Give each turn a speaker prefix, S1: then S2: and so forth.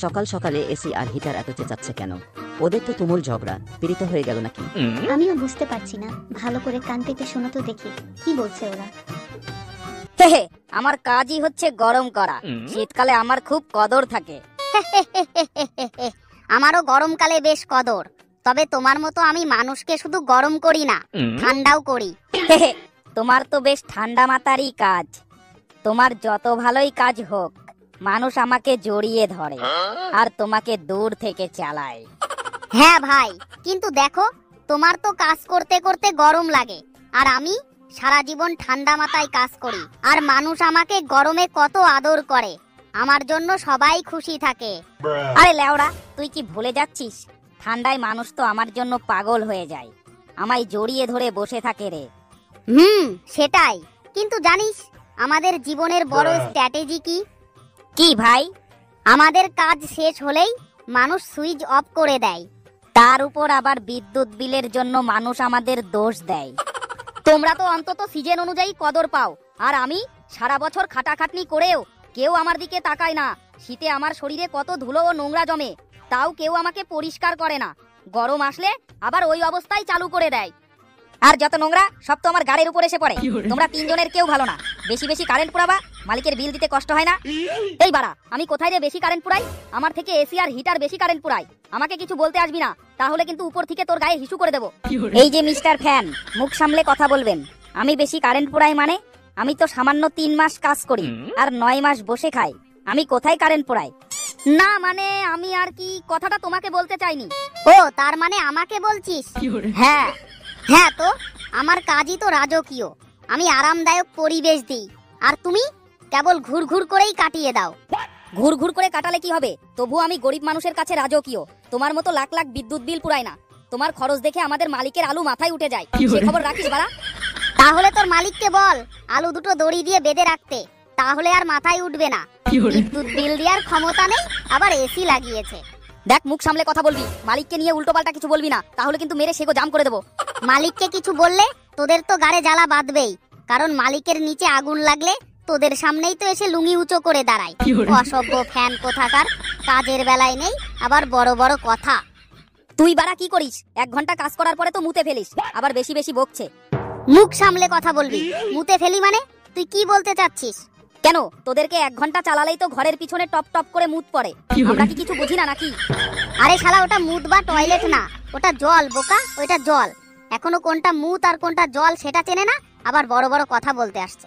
S1: সকাল সকালে এসি আর হিটার এত চেঁচাচ্ছে কেন? ওদের তো তুমুল ঝগড়া, পীড়িত হয়ে গেল নাকি?
S2: আমিও বুঝতে পারছি না, ভালো করে কান পেতে শোনো তো দেখি কি বলছে ওরা।
S3: হেহে, আমার কাজই হচ্ছে গরম করা। শীতকালে আমার খুব কদর থাকে। আমারও গরমকালে বেশ কদর, তবে তোমার মতো আমি মানুষকে শুধু গরম করি না, ঠান্ডাও করি। তোমার তো বেশ ঠান্ডা মাথারই কাজ। তোমার যত ভালোই কাজ হোক, মানুষ আমাকে জড়িয়ে ধরে আর তোমাকে দূর থেকে চালায়। হ্যাঁ ভাই, কিন্তু দেখো, তোমার তো কাজ করতে করতে গরম লাগে, আর আমি সারা জীবন ঠান্ডা মাথায় কাজ করি, আর মানুষ আমাকে গরমে কত আদর করে। আমার জন্য সবাই খুশি থাকে। আরে লেওড়া, তুই কি ভুলে যাচ্ছিস? ঠান্ডায় মানুষ তো আমার জন্য পাগল হয়ে যায়, আমায় জড়িয়ে ধরে বসে থাকে রে। সেটাই। কিন্তু জানিস আমাদের জীবনের বড় স্ট্র্যাটেজি কি? কি ভাই? আমাদের কাজ শেষ হলেই মানুষ সুইচ অফ করে দেয়, তার উপর আবার বিদ্যুৎ বিলের জন্য মানুষ আমাদের দোষ দেয়। তোমরা তো অন্তত সিজন অনুযায়ী কদর পাও, আর আমি সারা বছর খাটাখাটনি করেও কেউ আমার দিকে তাকায় না। শীতে আমার শরীরে কত ধুলো ও নোংরা জমে, তাও কেউ আমাকে পরিষ্কার করে না। গরম আসলে আবার ওই অবস্থায় চালু করে দেয়। আর যত নোংরা সব তো আমার গাড়ির উপর এসে পড়ে। তোমরা তিনজনের কেউ ভালো না। বেশি বেশি কারেন্ট পুরাবা, মালিকের বিল দিতে কষ্ট হয় না। এই বাড়া, আমি কোথায় রে বেশি কারেন্ট পুরাই? আমার থেকে এসি আর হিটার বেশি কারেন্ট পুরাই। আমাকে কিছু বলতে আসবি না, তাহলে কিন্তু উপর থেকে তোর গায়ে হিসু করে দেবো। এই যে মিস্টার ফ্যান, মুখ সামলে কথা বলবেন। আমি বেশি কারেন্ট পুরাই মানে? আমি তো সামান্য 3 মাস কাজ করি আর 9 মাস বসে খাই। আমি কোথায় কারেন্ট পুরাই? না মানে আমি আর কি কথাটা তোমাকে বলতে চাইনি। ও, তার মানে আমাকে বলছিস? হ্যাঁ হ্যাঁ, তো আমার কাজই তো রাজকীয়। আমি আরামদায়ক পরিবেশ দিই, আর তুমি কেবল ঘুরঘুর করেই কাটিয়ে দাও। ঘুরঘুর করে কাটালে কি হবে? তবু আমি গরিব মানুষের কাছে রাজকীয়। তোমার মতো লাখ লাখ বিদ্যুৎ বিল পুরাই না। তোমার খরচ দেখে আমাদের মালিকের আলু মাথায় উঠে যায়। সে খবর রাখিস বাড়া। তাহলে তোর মালিককে বল আলু দুটো দড়ি দিয়ে বেঁধে রাখতে, তাহলে আর মাথায় উঠবে না। বিদ্যুৎ বিল দেওয়ার ক্ষমতা নেই, আবার এসি লাগিয়েছে। দেখ, মুখ সামলে কথা বলবি। মালিককে নিয়ে উল্টোপাল্টা কিছু বলবি না, তাহলে কিন্তু মেরে সেগো জাম করে দেবো। মালিককে কিছু বললে তোদের তো গাড়ে জ্বালা বাঁধবেই, কারণ মালিকের নিচে আগুন লাগলে তোদের সামনেই তো এসে লুঙ্গি উঁচু করে দাঁড়ায়। অসভ্য ফ্যান কোথাকার, কাজের বেলায় নেই, আবার বড় বড় কথা। তুই বাড়া কি করিস? 1 ঘন্টা কাজ করার পরে তো মুতে ফেলিস, আবার বেশি বেশি বকছে। মুখ সামলে কথা বলবি। মুতে ফেলি মানে তুই কি বলতে চাচ্ছিস? কেন, তোদেরকে 1 ঘন্টা চালালেই তো ঘরের পিছনে টপ টপ করে মুত পড়ে। আমরা কি কিছু বুঝি না নাকি? আরে শালা, ওটা মুত বা টয়লেট না, ওটা জল বোকা, ওইটা জল। এখনো কোনটা মুত আর কোনটা জল সেটা চেনে না, আবার বড় বড় কথা বলতে আসছে।